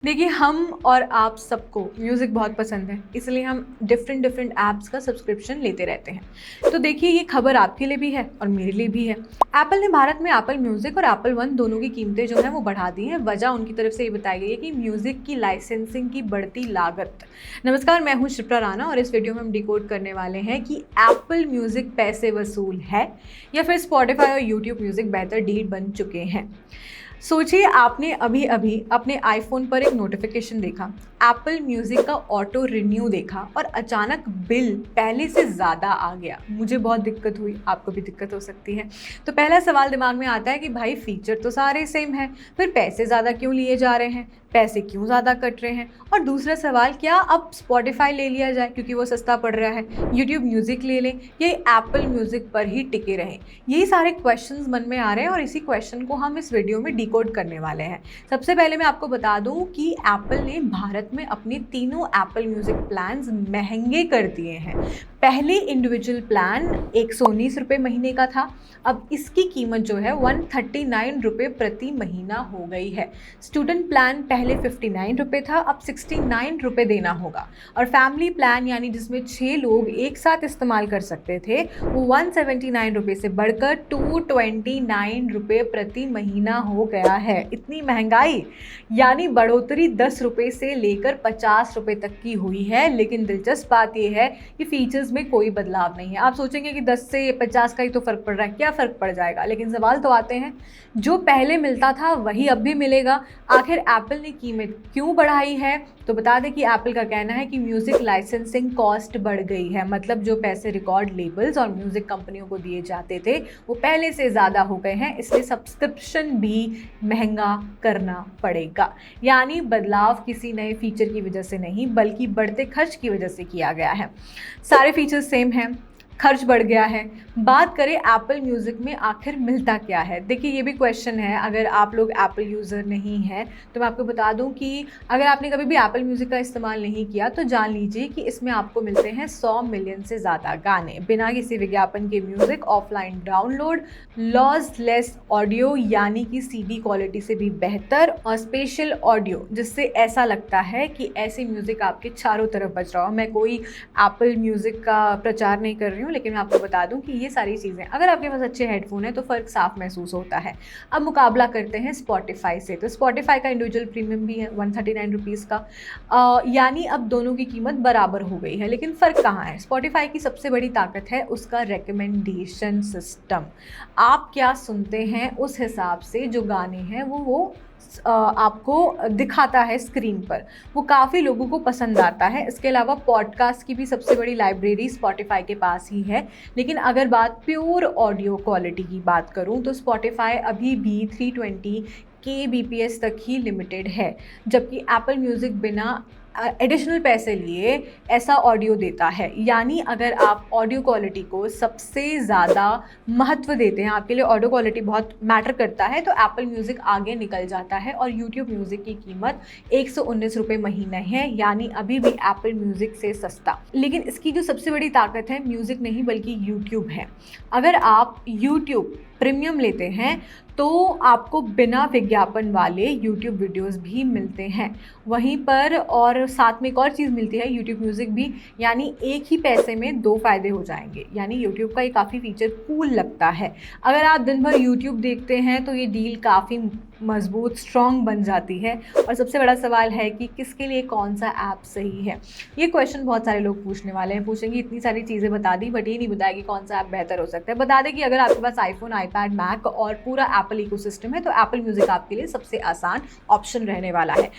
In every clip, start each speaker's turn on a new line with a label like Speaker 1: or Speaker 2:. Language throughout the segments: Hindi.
Speaker 1: देखिए, हम और आप सबको म्यूज़िक बहुत पसंद है, इसलिए हम डिफरेंट डिफरेंट ऐप्स का सब्सक्रिप्शन लेते रहते हैं। तो देखिए, ये खबर आपके लिए भी है और मेरे लिए भी है। एप्पल ने भारत में एप्पल म्यूज़िक और एप्पल वन दोनों की कीमतें जो हैं वो बढ़ा दी हैं। वजह उनकी तरफ से ये बताई गई है कि म्यूज़िक की लाइसेंसिंग की बढ़ती लागत। नमस्कार, मैं हूँ शिप्रा राणा और इस वीडियो में हम डिकोड करने वाले हैं कि एप्पल म्यूज़िक पैसे वसूल है या फिर स्पॉटिफाई और यूट्यूब म्यूज़िक बेहतर डील बन चुके हैं। सोचिए, आपने अभी अभी अपने आईफोन पर एक नोटिफिकेशन देखा, एप्पल म्यूज़िक का ऑटो रिन्यू देखा और अचानक बिल पहले से ज़्यादा आ गया। मुझे बहुत दिक्कत हुई, आपको भी दिक्कत हो सकती है। तो पहला सवाल दिमाग में आता है कि भाई, फीचर तो सारे सेम हैं, फिर पैसे ज़्यादा क्यों लिए जा रहे हैं, पैसे क्यों ज़्यादा कट रहे हैं। और दूसरा सवाल, क्या अब स्पॉटिफाई ले लिया जाए क्योंकि वो सस्ता पड़ रहा है, यूट्यूब म्यूज़िक ले लें या एप्पल म्यूज़िक पर ही टिके रहें। यही सारे क्वेश्चंस मन में आ रहे हैं और इसी क्वेश्चन को हम इस वीडियो में डिकोड करने वाले हैं। सबसे पहले मैं आपको बता दूं कि एप्पल ने भारत में अपने तीनों एप्पल म्यूज़िक प्लान्स महंगे कर दिए हैं। पहले इंडिविजुअल प्लान 119 रुपये महीने का था, अब इसकी कीमत जो है 139 रुपये प्रति महीना हो गई है। स्टूडेंट प्लान पहले 59 रुपये था, अब 69 रुपये देना होगा। और फैमिली प्लान यानी जिसमें 6 लोग एक साथ इस्तेमाल कर सकते थे, वो 179 रुपये से बढ़कर 229 रुपये प्रति महीना हो गया है। इतनी महंगाई, यानी बढ़ोतरी 10 रुपये से लेकर 50 रुपये तक की हुई है। लेकिन दिलचस्प बात यह है कि फीचर्स में कोई बदलाव नहीं है। आप सोचेंगे कि 10 से 50 का ही तो फ़र्क पड़ रहा है, क्या फ़र्क पड़ जाएगा। लेकिन सवाल तो आते हैं, जो पहले मिलता था वही अब भी मिलेगा। आखिर एप्पल ने कीमत क्यों बढ़ाई है? तो बता दें कि एप्पल का कहना है कि म्यूज़िक लाइसेंसिंग कॉस्ट बढ़ गई है। मतलब जो पैसे रिकॉर्ड लेबल्स और म्यूज़िक कंपनियों को दिए जाते थे वो पहले से ज़्यादा हो गए हैं, इसलिए सब्सक्रिप्शन भी महंगा करना पड़ेगा। यानी बदलाव किसी नए फीचर की वजह से नहीं, बल्कि बढ़ते खर्च की वजह से किया गया है। सारे फीचर्स सेम हैं, खर्च बढ़ गया है। बात करें एप्पल म्यूज़िक में आखिर मिलता क्या है। देखिए, ये भी क्वेश्चन है। अगर आप लोग एप्पल यूज़र नहीं हैं तो मैं आपको बता दूं कि अगर आपने कभी भी एप्पल म्यूज़िक का इस्तेमाल नहीं किया तो जान लीजिए कि इसमें आपको मिलते हैं 100 मिलियन से ज़्यादा गाने, बिना किसी विज्ञापन के music, offline download, lossless audio यानी कि सीडी क्वालिटी से भी बेहतर, और स्पेशल ऑडियो जिससे ऐसा लगता है कि ऐसे म्यूज़िक आपके चारों तरफ बज रहा हो। मैं कोई एप्पल म्यूज़िक का प्रचार नहीं कर रही हूँ, लेकिन मैं आपको बता दूं कि ये सारी चीज़ें, अगर आपके पास अच्छे हेडफोन है तो फ़र्क साफ महसूस होता है। अब मुकाबला करते हैं स्पॉटिफाई से। तो स्पॉटिफाई का इंडिविजुअल प्रीमियम भी है 139 रुपीज़ का, यानी अब दोनों की कीमत बराबर हो गई है। लेकिन फ़र्क कहाँ है? स्पॉटिफाई की सबसे बड़ी ताकत है उसका रिकमेंडेशन सिस्टम। आप क्या सुनते हैं उस हिसाब से जो गाने हैं वो आपको दिखाता है स्क्रीन पर। वो काफ़ी लोगों को पसंद आता है। इसके अलावा पॉडकास्ट की भी सबसे बड़ी लाइब्रेरी स्पॉटिफाई के पास ही है। लेकिन अगर बात प्योर ऑडियो क्वालिटी की बात करूं तो स्पॉटिफाई अभी भी 320 kbps तक ही लिमिटेड है, जबकि एप्पल म्यूज़िक बिना एडिशनल पैसे लिए ऐसा ऑडियो देता है। यानी अगर आप ऑडियो क्वालिटी को सबसे ज़्यादा महत्व देते हैं, आपके लिए ऑडियो क्वालिटी बहुत मैटर करता है, तो एप्पल म्यूज़िक आगे निकल जाता है। और यूट्यूब म्यूज़िक की कीमत 119 रुपये महीना है, यानी अभी भी एप्पल म्यूज़िक से सस्ता। लेकिन इसकी जो सबसे बड़ी ताकत है म्यूज़िक नहीं बल्कि यूट्यूब है। अगर आप यूट्यूब प्रीमियम लेते हैं तो आपको बिना विज्ञापन वाले यूट्यूब वीडियोस भी मिलते हैं वहीं पर, और साथ में एक और चीज़ मिलती है यूट्यूब म्यूज़िक भी, यानी एक ही पैसे में 2 फ़ायदे हो जाएंगे। यानी यूट्यूब का ये काफ़ी फीचर कूल लगता है। अगर आप दिन भर यूट्यूब देखते हैं तो ये डील काफ़ी मजबूत, स्ट्रॉन्ग बन जाती है। और सबसे बड़ा सवाल है कि किसके लिए कौन सा ऐप सही है। ये क्वेश्चन बहुत सारे लोग पूछने वाले हैं, पूछेंगे इतनी सारी चीज़ें बता दी, बट ये नहीं बताया कि कौन सा ऐप बेहतर हो सकता है। बता दें कि अगर आपके पास आईफोन, आईपैड, मैक और पूरा एप्पल इकोसिस्टम है तो एप्पल म्यूज़िक आपके लिए सबसे आसान ऑप्शन रहने वाला है,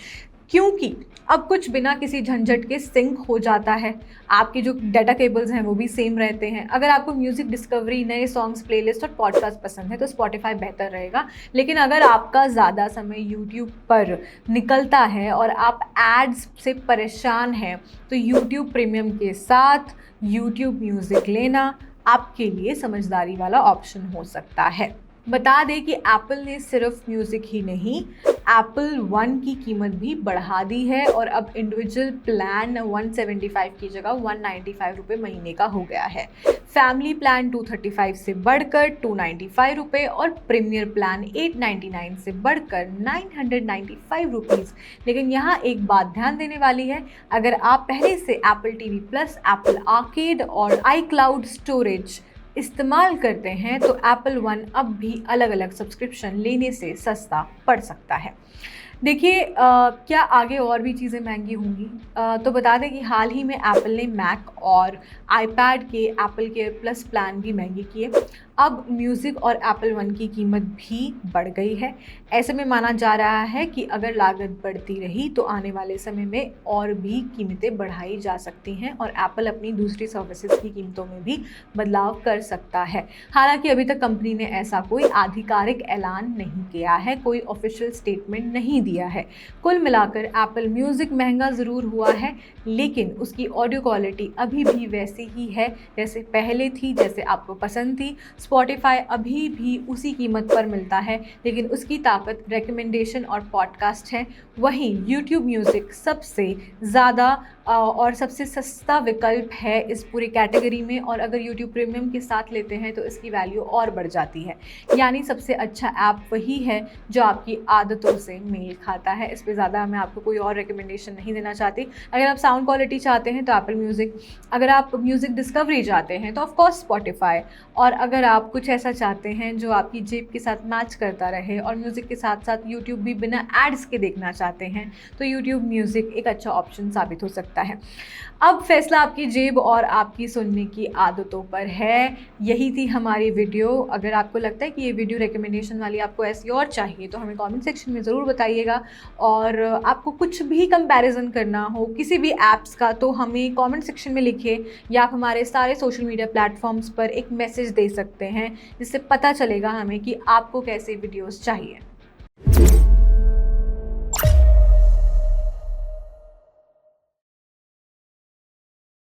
Speaker 1: क्योंकि अब कुछ बिना किसी झंझट के सिंक हो जाता है। आपके जो डाटा केबल्स हैं वो भी सेम रहते हैं। अगर आपको म्यूज़िक डिस्कवरी, नए सॉन्ग्स, प्लेलिस्ट और पॉडकास्ट पसंद है तो स्पॉटिफाई बेहतर रहेगा। लेकिन अगर आपका ज़्यादा समय यूट्यूब पर निकलता है और आप एड्स से परेशान हैं तो यूट्यूब प्रीमियम के साथ यूट्यूब म्यूज़िक लेना आपके लिए समझदारी वाला ऑप्शन हो सकता है। बता दें कि एप्पल ने सिर्फ म्यूज़िक ही नहीं, एप्पल वन की कीमत भी बढ़ा दी है और अब इंडिविजुअल प्लान 175 की जगह 195 रुपये महीने का हो गया है। फैमिली प्लान 235 से बढ़कर 295 रुपये और प्रीमियर प्लान 899 से बढ़कर 995 रुपीज़। लेकिन यहाँ एक बात ध्यान देने वाली है, अगर आप पहले से Apple TV plus, Apple arcade और iCloud स्टोरेज इस्तेमाल करते हैं तो एप्पल वन अब भी अलग अलग सब्सक्रिप्शन लेने से सस्ता पड़ सकता है। देखिए क्या आगे और भी चीज़ें महंगी होंगी? तो बता दें कि हाल ही में एप्पल ने मैक और आईपैड के एप्पल केयर प्लस प्लान भी महंगे किए। अब म्यूज़िक और एप्पल वन की कीमत भी बढ़ गई है। ऐसे में माना जा रहा है कि अगर लागत बढ़ती रही तो आने वाले समय में और भी कीमतें बढ़ाई जा सकती हैं और एप्पल अपनी दूसरी सर्विसेज की कीमतों में भी बदलाव कर सकता है। हालांकि अभी तक कंपनी ने ऐसा कोई आधिकारिक ऐलान नहीं किया है, कोई ऑफिशियल स्टेटमेंट नहीं दिया है। कुल मिलाकर एप्पल म्यूज़िक महंगा ज़रूर हुआ है, लेकिन उसकी ऑडियो क्वालिटी अभी भी वैसी ही है जैसे पहले थी, जैसे आपको पसंद थी। स्पॉटिफाई अभी भी उसी कीमत पर मिलता है, लेकिन उसकी ताकत रिकमेंडेशन और पॉडकास्ट है। वहीं यूट्यूब म्यूज़िक सबसे ज़्यादा और सबसे सस्ता विकल्प है इस पूरी कैटेगरी में, और अगर यूट्यूब प्रीमियम के साथ लेते हैं तो इसकी वैल्यू और बढ़ जाती है। यानी सबसे अच्छा ऐप वही है जो आपकी आदतों से मेल खाता है। इस पर ज़्यादा मैं आपको कोई और रिकमेंडेशन नहीं देना चाहती। अगर आप साउंड क्वालिटी चाहते हैं तो एप्पल म्यूज़िक, अगर आप म्यूज़िक डिस्कवरी चाहते हैं तो ऑफकोर्स स्पॉटिफाई, और अगर आप कुछ ऐसा चाहते हैं जो आपकी जेब के साथ मैच करता रहे और म्यूज़िक के साथ साथ यूट्यूब भी बिना एड्स के देखना चाहते हैं तो यूट्यूब म्यूज़िक एक अच्छा ऑप्शन साबित हो सकता है। अब फैसला आपकी जेब और आपकी सुनने की आदतों पर है। यही थी हमारी वीडियो। अगर आपको लगता है कि ये वीडियो रिकमेंडेशन वाली आपको ऐसी और चाहिए तो हमें कमेंट सेक्शन में ज़रूर बताइएगा, और आपको कुछ भी कंपैरिजन करना हो किसी भी ऐप्स का तो हमें कमेंट सेक्शन में लिखिए, या आप हमारे सारे सोशल मीडिया प्लेटफॉर्म्स पर एक मैसेज दे सकते हैं जिससे पता चलेगा हमें कि आपको कैसे वीडियोस चाहिए।